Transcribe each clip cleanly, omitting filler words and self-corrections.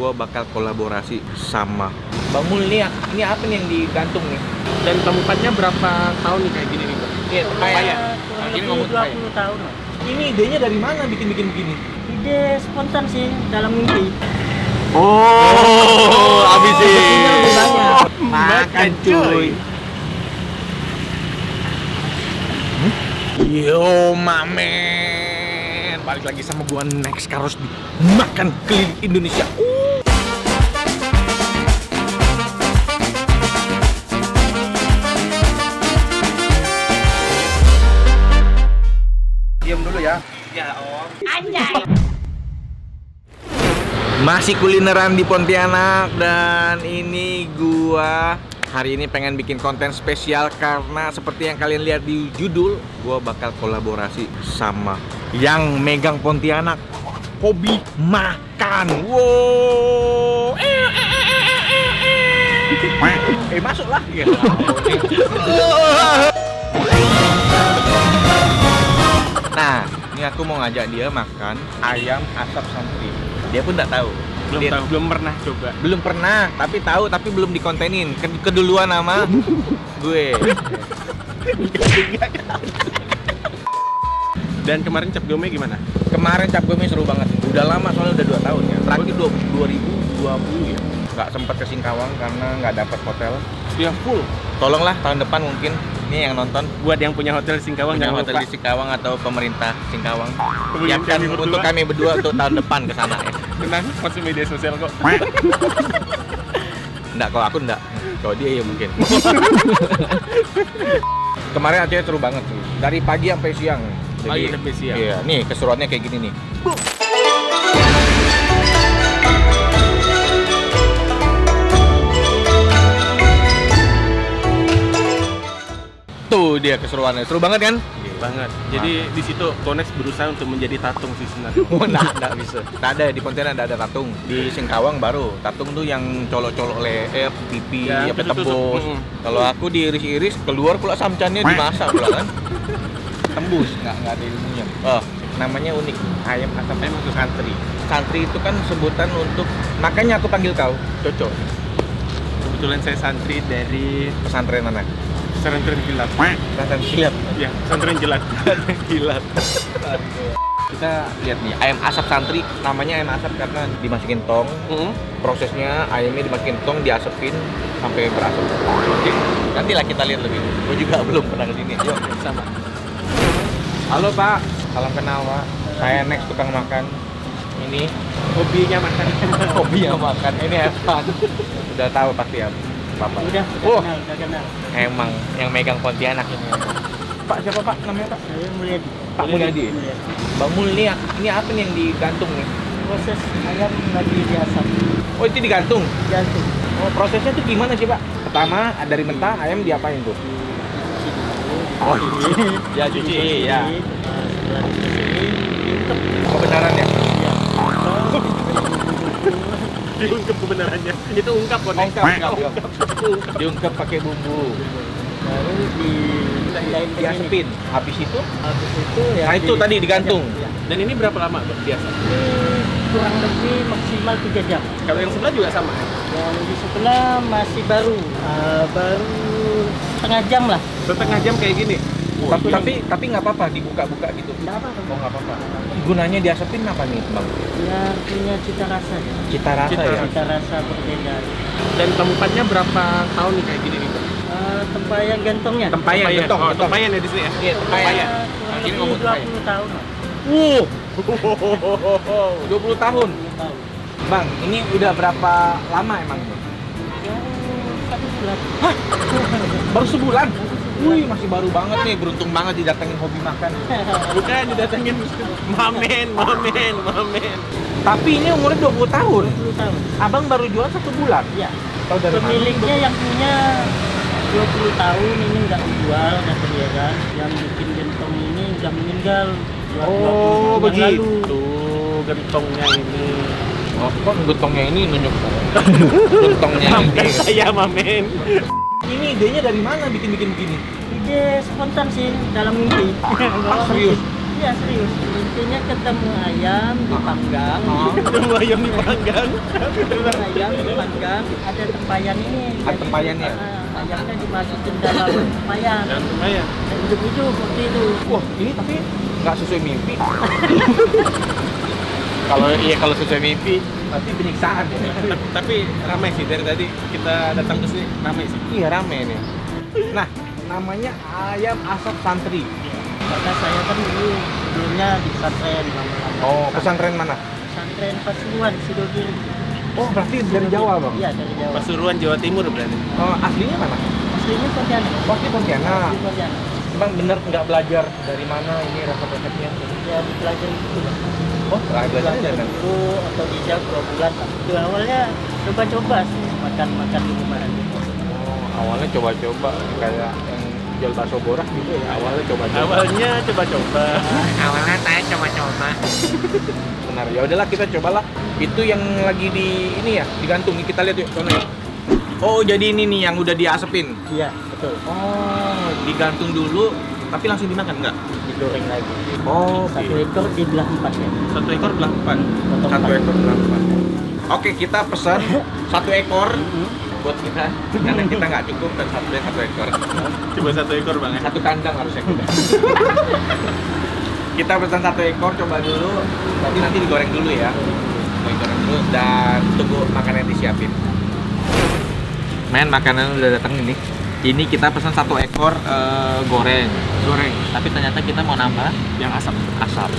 gue bakal kolaborasi sama Bang Mul nih. Ini apa nih yang digantung nih? Dan tempatnya berapa tahun nih kayak gini nih, Bang? Iya, Pepaya. Kurang Ini lebih ngomong 20 tahun. Ini idenya dari mana bikin-bikin begini? Ide spontan sih, dalam mimpi. Oh, habisin. Rezekinya lebih banyak. Makan cuy. Yo mamen, balik lagi sama gua Next Karos di Makan Keliling Indonesia. Diam dulu ya. Ya om. Anjay. Masih kulineran di Pontianak dan ini gua hari ini pengen bikin konten spesial karena seperti yang kalian lihat di judul, gua bakal kolaborasi sama yang megang Pontianak, hobi makan. Wow. Masuklah. Nah, ini aku mau ngajak dia makan ayam asap santri. Dia pun nggak tahu. Belum pernah coba. Belum pernah, tapi tahu tapi belum dikontenin. Keduluan nama gue. Dan kemarin cap gome gimana? Kemarin cap gome seru banget. Udah lama soalnya udah 2 tahun ya. Terakhir 2020 ya. Nggak sempat ke Singkawang karena nggak dapat hotel. Ya full. Tolonglah tahun depan mungkin. Ini yang nonton Buat yang punya hotel di Singkawang punya jangan hotel lupa. di Singkawang atau pemerintah Singkawang. Kemudian Siapkan kami berdua. untuk kami berdua untuk tahun depan ke sana ya. Tenang, masih media sosial kok. Enggak, kalau aku enggak. Kalau dia ya mungkin. Kemarin acaranya seru banget sih. Dari pagi sampai siang. Pagi sampai siang. Iya, nih keseruannya kayak gini nih. Tuh dia keseruannya. Seru banget kan? Banget. Jadi di situ Konex berusaha untuk menjadi tatung sih sebenarnya. Oh, enggak bisa. Enggak ada di Pontianak, enggak ada tatung. Di Singkawang baru. Tatung tuh yang colok-colok leher, pipi, Ya, apa tusuk-tusuk. tembus. Kalau aku diiris-iris, keluar pula samcannya dimasak pula kan. Tembus, enggak ada ilmunya. Oh, namanya unik. Ayam asap santri. Santri itu kan sebutan untuk, makanya aku panggil kau Coco. Kebetulan saya santri dari Pesantren mana? pesantren kilat. Pesantren Kilat. Ya, pesantren kilat. Kilat. Kita lihat nih, ayam asap santri, namanya ayam asap karena dimasukin tong. Prosesnya ayamnya dimasukin tong, diasepin sampai berasap. Oke, nantilah kita lihat lebih. Gue juga belum pernah kesini. Yuk, sama. Halo Pak, salam kenal Pak. Saya Next tukang makan. Ini Hobinya makan. hobinya makan. Ini Evan. Udah tahu pasti ya Bapak. Udah Oh, kenal. emang yang megang Pontianak ini. Pak siapa Pak namanya Pak? Saya melihat Pak Mulyadi. Bang Mul nih, ini apa nih yang digantung nih? proses ayam lagi diasap. Oh itu digantung? Jantung. Oh prosesnya tuh gimana sih Pak? Pertama dari mentah ayam diapain tuh? Oh ya cuci ya. Setelah dicuci, diungkep. Kebenaran ya? Ya. Diungkap kebenarannya. Itu ungkap Konex. Diungkep pakai bumbu. Baru Diasepin. Habis itu? Habis itu ya. Nah itu tadi digantung. Ya. Dan ini berapa lama Bang, biasa? Ini kurang lebih maksimal 3 jam. Kalau yang sebelah juga sama. Yang di sebelah masih baru, baru setengah jam lah. Setengah jam kayak gini. Tapi nggak apa-apa dibuka-buka gitu. Tidak apa Oh nggak apa-apa. Gunanya diasepin apa nih Bang? ya punya cita rasa ya. Cita rasa Cita ya? Cita rasa berbeda. Dan tempatnya berapa tahun nih kayak gini nih Bang? Tempayan gantongnya. Tempayan, gentong, Oh, gentong. tempayan ya di sini ya? Iya, tempayan. Kurang Ini lebih ngomong 20 tahun lah. 20 tahun. 20 tahun. Bang, ini udah berapa lama emang? Yang 1 bulan. Baru sebulan? Wih, masih baru banget nih, beruntung banget didatengin hobi makan. Bukan didatengin mamen. Tapi ini umurnya 20 tahun. 20 tahun. Abang baru jual 1 bulan. Ya. Tahu dari mana? Pemiliknya yang punya 20 tahun ini nggak jual kata dia kan. Yang bikin gentong ini udah meninggal. Oh, 20 bulan lalu. Tuh, gentongnya ini. Oh, kok gentongnya ini nunjuk? Gentongnya Bukan ini. saya mamen. Ini idenya dari mana bikin-bikin begini? Ide spontan sih dalam mimpi. Serius? Iya serius. Intinya ketemu ayam dipanggang. Ketemu ayam dipanggang. Ketemu ayam dipanggang. Ada tempayan ini. Ada tempayannya? Ayamnya dimasukin dalam tempayan. Dan lumayan. Dan hidup-hidup seperti itu. Wah, ini tapi nggak sesuai mimpi. Kalau sesuai mimpi pasti penyiksaan ya. Tapi ramai sih dari tadi kita datang ke sini ramai sih. Iya rame nih. Nah, namanya ayam asap santri. Karena saya kan dulu sebelumnya di pesantren lama-lama. Oh, pesantren mana? Pesantren Pasuruan Sidogiri. Oh, berarti dari Jawa bang? Iya dari Jawa. Pasuruan Jawa Timur berarti. Aslinya mana? Aslinya Pontianak. Oh, di Pontianak. Di Pontianak. Bang bener nggak belajar dari mana ini resep-resepnya? Ya dipelajari itu. Oh, belajar Belajar dulu atau dijak 2 bulan lah. Itu awalnya coba-coba sih makan-makan di rumahan. Oh, awalnya coba-coba kayak yang jual bakso borak gitu ya. Awalnya coba-coba. Awalnya coba-coba. Awalnya saya coba-coba. Benar. Ya udahlah kita cobalah. Itu yang lagi di ini ya, digantung. Kita lihat yuk, sono yuk. Oh, jadi ini nih yang udah diasepin. Iya betul. Oh, digantung dulu tapi langsung dimakan enggak? Digoreng lagi. Oh, Satu ekor dibelah 4 ya. 1 ekor belah 4. Potong Satu 4. ekor berapa? Oke, kita pesan 1 ekor buat kita karena kita nggak cukup dan satu ekor. Coba 1 ekor bang ya. Satu kandang harusnya kita. Kita pesan 1 ekor coba dulu, tapi nanti digoreng dulu ya. Digoreng dulu dan tunggu makanan disiapin. Men, makanan udah datang ini. Ini kita pesan 1 ekor goreng. Tapi ternyata kita mau nambah Yang asap. asap.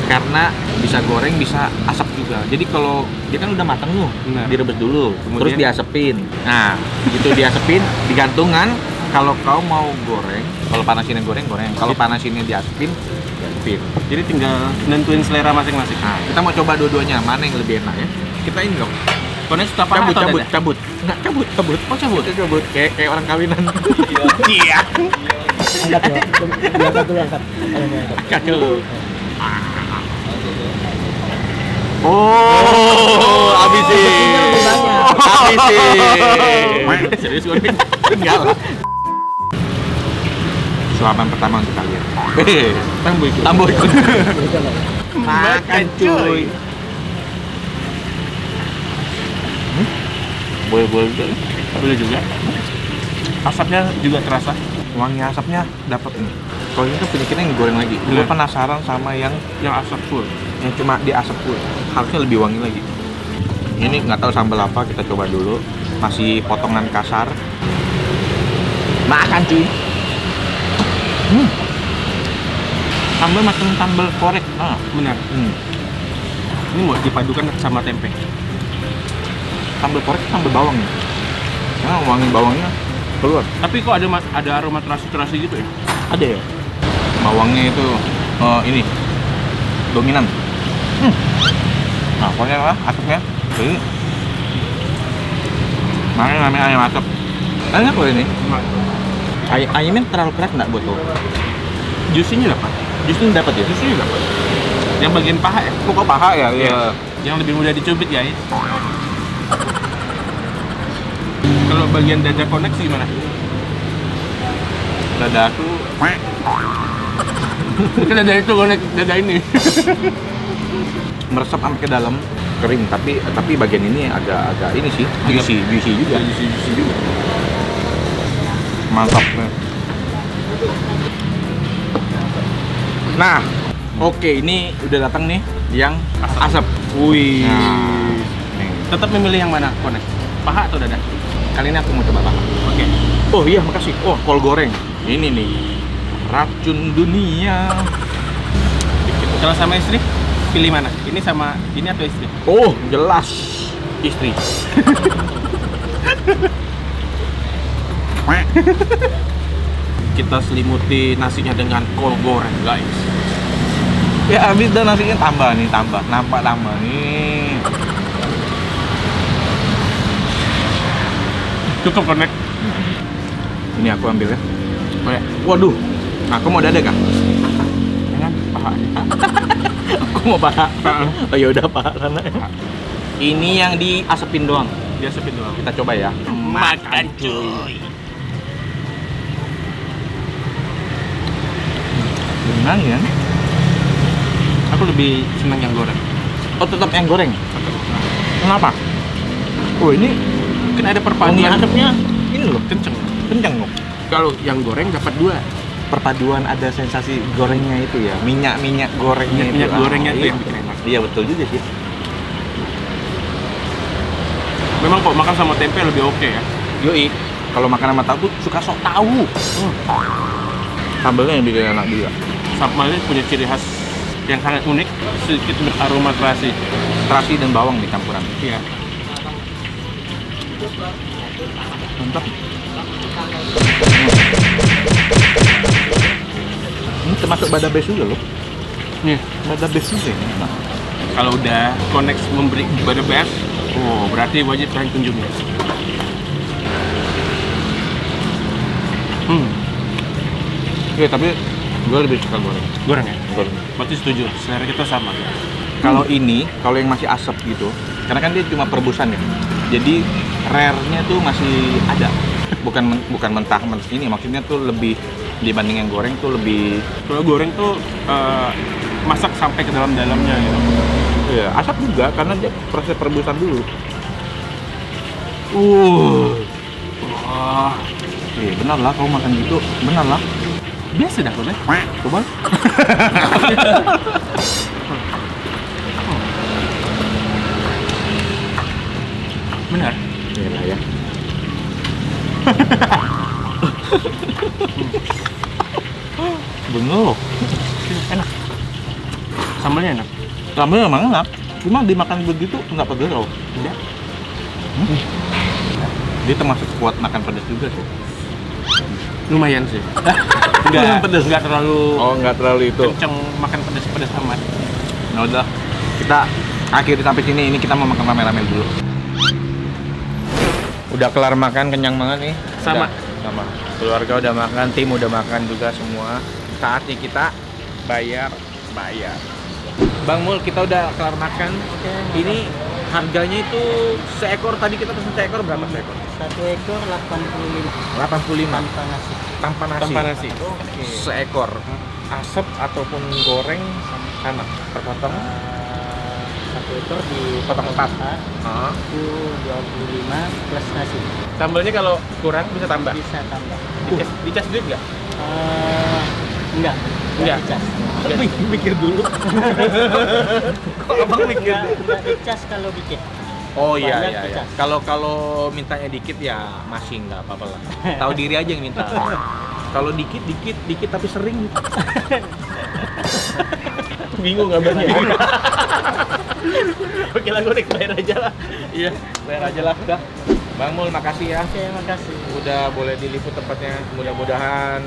Karena bisa goreng, bisa asap juga. Jadi kalau dia kan udah matang tuh, Benar. direbus dulu, Kemudian? terus diasepin. Nah, gitu diasepin, digantungan. Kalau kau mau goreng, kalau panasinnya goreng. Kalau panasinnya diasepin, diasepin. Jadi tinggal nentuin selera masing-masing. Nah, kita mau coba dua-duanya, mana yang lebih enak ya? Kita ini dong. Konek suka paha atau dada? Cabut. Enggak, cabut. Oh, cabut. Kita cabut. Kayak orang kawinan. Iya. Angkat ya. Diangkat dulu angkat. Ayo diangkat. Kacau. Oh, habisin. lebih banyak. Habisin. Serius gue nih. Enggak lah. Suapan pertama untuk kalian. Tambo ikut. Makan cuy. Boleh juga. Boleh juga. Asapnya juga terasa. Wangi asapnya dapat nih. Kalau ini tuh penyakitnya yang digoreng lagi. Gue Bener. penasaran sama yang Yang asap full. cuma diasap full. Harusnya lebih wangi lagi. Ini nggak tahu sambal apa, kita coba dulu. Masih potongan kasar. Makan cuy. Sambal macam sambal korek. Nah. Benar. Ini mau dipadukan sama tempe. Sambal korek sambal bawang nih. Nah, wangi bawangnya keluar. Tapi kok ada aroma terasi-terasi gitu ya? Ada ya. Bawangnya itu ini dominan. Nah, pokoknya lah asapnya. Jadi namanya ayam asap. Enak loh ini. Ayamnya terlalu keras nggak buat lo? Juicy-nya dapat. Justru dapat ya. Juicy-nya dapat. Yang bagian paha ya? Kok paha ya? Iya. Yang lebih mudah dicubit guys. Kalau bagian dada koneksi gimana? Dada aku Kan dada itu konek dada ini. meresap sampai ke dalam kering, tapi bagian ini agak ini sih, juicy juga. Juicy juga. Mantap. Nah, oke, ini udah datang nih yang asap. Wih. Nah, nih. Tetap memilih yang mana konek? Paha atau dada? Kali ini aku mau coba paha. Oke. Oh iya, makasih. Oh, kol goreng. Ini nih, racun dunia. Kalau sama istri, pilih mana? Ini sama ini atau istri? Oh, jelas istri. Kita selimuti nasinya dengan kol goreng guys. Ya habis dan nasinya tambah, nampak tambah nih. Cukup konek. Ini aku ambil ya. Oh ya. Waduh, nah, aku mau dada kah? Jangan paha. Aku mau paha. Oh ya udah paha karena. Ini yang diasepin doang. Diasepin doang. Kita coba ya. Makan cuy. Benar ya. Aku lebih senang yang goreng. Oh, tetap yang goreng. Kenapa? Oh, ini Kan ada Wangi perpaduan. asapnya ini loh, Kenceng. kencang loh. Kalau yang goreng dapat 2. Perpaduan ada sensasi gorengnya itu ya, minyak gorengnya Minyak itu. gorengnya tuh Iya. yang bikin enak. Iya betul juga sih. Memang kok makan sama tempe lebih oke ya. Yoi, kalau makan sama tahu tuh suka sok tahu. Sambelnya yang bikin enak juga. Sambal ini punya ciri khas yang sangat unik, sedikit beraroma terasi. Terasi dan bawang nih campuran. Iya. Mantap. Ini termasuk badabes juga loh. Nih, Badabes juga ini enak. kalau udah Konex memberi ibadah best, oh berarti wajib kalian kunjungi. Iya tapi gue lebih suka goreng. Goreng ya? Goreng. Berarti setuju, selera kita sama. Kalau ini, kalau yang masih asap gitu, karena kan dia cuma perebusan ya. Jadi rare-nya tuh masih ada. Bukan mentah ini, maksudnya tuh lebih dibanding yang goreng tuh lebih. Kalau goreng tuh masak sampai ke dalam-dalamnya gitu. Iya, asap juga karena dia proses perebusan dulu. Wah, Iya, benar lah kalau makan gitu, benar lah. biasa dah Konex. Coba. Benar. Iya lah ya. Bener loh. Enak. Sambalnya enak. Sambalnya emang enak. Cuma dimakan begitu nggak pedes loh. Tidak. Dia termasuk kuat makan pedas juga sih. Lumayan sih. Lumayan pedes. Enggak terlalu Oh, nggak terlalu itu. kenceng makan pedas-pedas amat. Nah udah, kita akhiri sampai sini. Ini kita mau makan rame-rame dulu. Udah kelar makan, kenyang banget nih. Sama. Sama. Keluarga udah makan, tim udah makan juga semua. Saatnya kita bayar. Bang Mul, kita udah kelar makan. Ini harganya itu seekor, tadi kita pesen seekor berapa seekor? 1 ekor 85 85 tanpa nasi. tanpa nasi. Tanpa nasi. Oke. Seekor. Asap ataupun goreng sama terpotong. 1 ekor di Potong 4. Ah, itu 25 plus nasi. Sambalnya kalau kurang bisa tambah. Bisa tambah. Dicas duit nggak? Enggak. Enggak. Dicas. Mikir dulu. Kok abang mikir? Enggak dicas kalau dikit. Oh iya Banyak iya. dicas. Kalau mintanya dikit ya masih nggak apa-apa lah. Tahu diri aja yang minta. Kalau dikit tapi sering. Bingung abangnya. Oke lah, gue bayar aja lah. Iya, bayar aja lah udah. Bang Mul, makasih ya. Oke, makasih. Udah boleh diliput tempatnya. Mudah-mudahan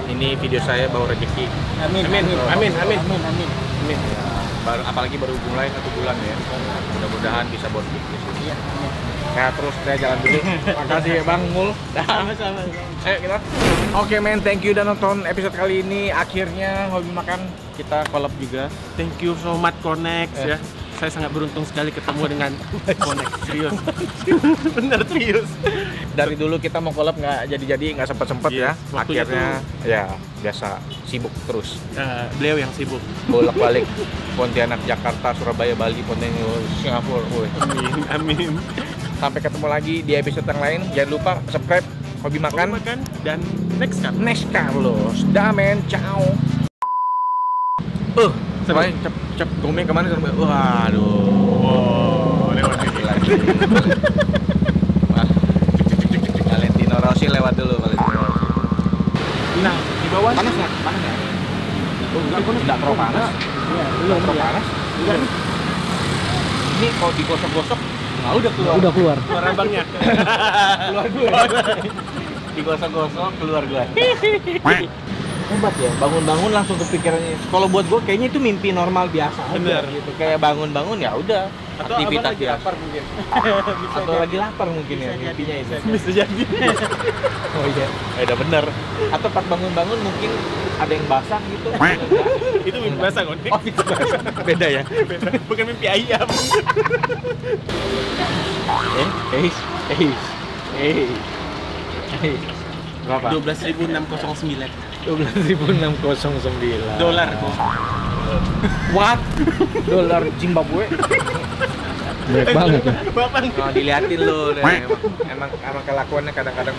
ini video saya bawa rezeki. Amin. Amin. Amin. Amin. Amin. Amin. Ya, apalagi baru mulai 1 bulan ya. Mudah-mudahan bisa bawa rezeki. Iya, amin. Sehat terus, saya jalan dulu. Makasih ya Bang Mul. Sama-sama. Ayo kita. Oke men, thank you udah nonton episode kali ini. Akhirnya hobi makan kita collab juga. Thank you so much Konex ya. Saya sangat beruntung sekali ketemu dengan Konex, serius. Bener serius. Dari dulu kita mau collab nggak jadi-jadi, nggak sempet-sempet Iya, ya. waktunya Akhirnya ya biasa sibuk terus. Beliau yang sibuk. Bolak-balik Pontianak, Jakarta, Surabaya, Bali, Pontianak, Singapura. Woi. Amin. Sampai ketemu lagi di episode yang lain. Jangan lupa subscribe Hobi Makan. Makan dan next kan. Next Carlos. Damen, ciao. Sampai cep gomeng kemana sampai. Waduh. Oh, lewat ini lagi. Wah. Valentino Rossi lewat dulu Valentino Rossi. Nah, di bawah Panas nggak? Panas nggak? Oh, enggak terlalu panas. Iya, Belum terlalu ya. panas. Enggak nih. Ini kalau digosok-gosok, nah udah keluar. Udah keluar. keluar abangnya. Keluar gue. Digosok-gosok keluar gue. Hebat ya, bangun-bangun langsung kepikirannya. Kalau buat gue kayaknya itu mimpi normal biasa aja Bener. gitu. Kayak bangun-bangun ya udah Atau aktivitas abang lagi biasa. lapar mungkin. Atau lagi lapar mungkin ya Bisa mimpinya jadi, itu. Bisa jadi. Oh iya, udah bener. Atau pas bangun-bangun mungkin ada yang basah gitu. Itu mimpi basah Konex. Oh itu basah. Beda ya. Beda. Bukan mimpi ayam. Berapa? 12.609 12.609 dolar kok. What? Dolar Zimbabwe? Banyak banget ya. Bapak Oh, diliatin lu deh. Emang kelakuannya kadang-kadang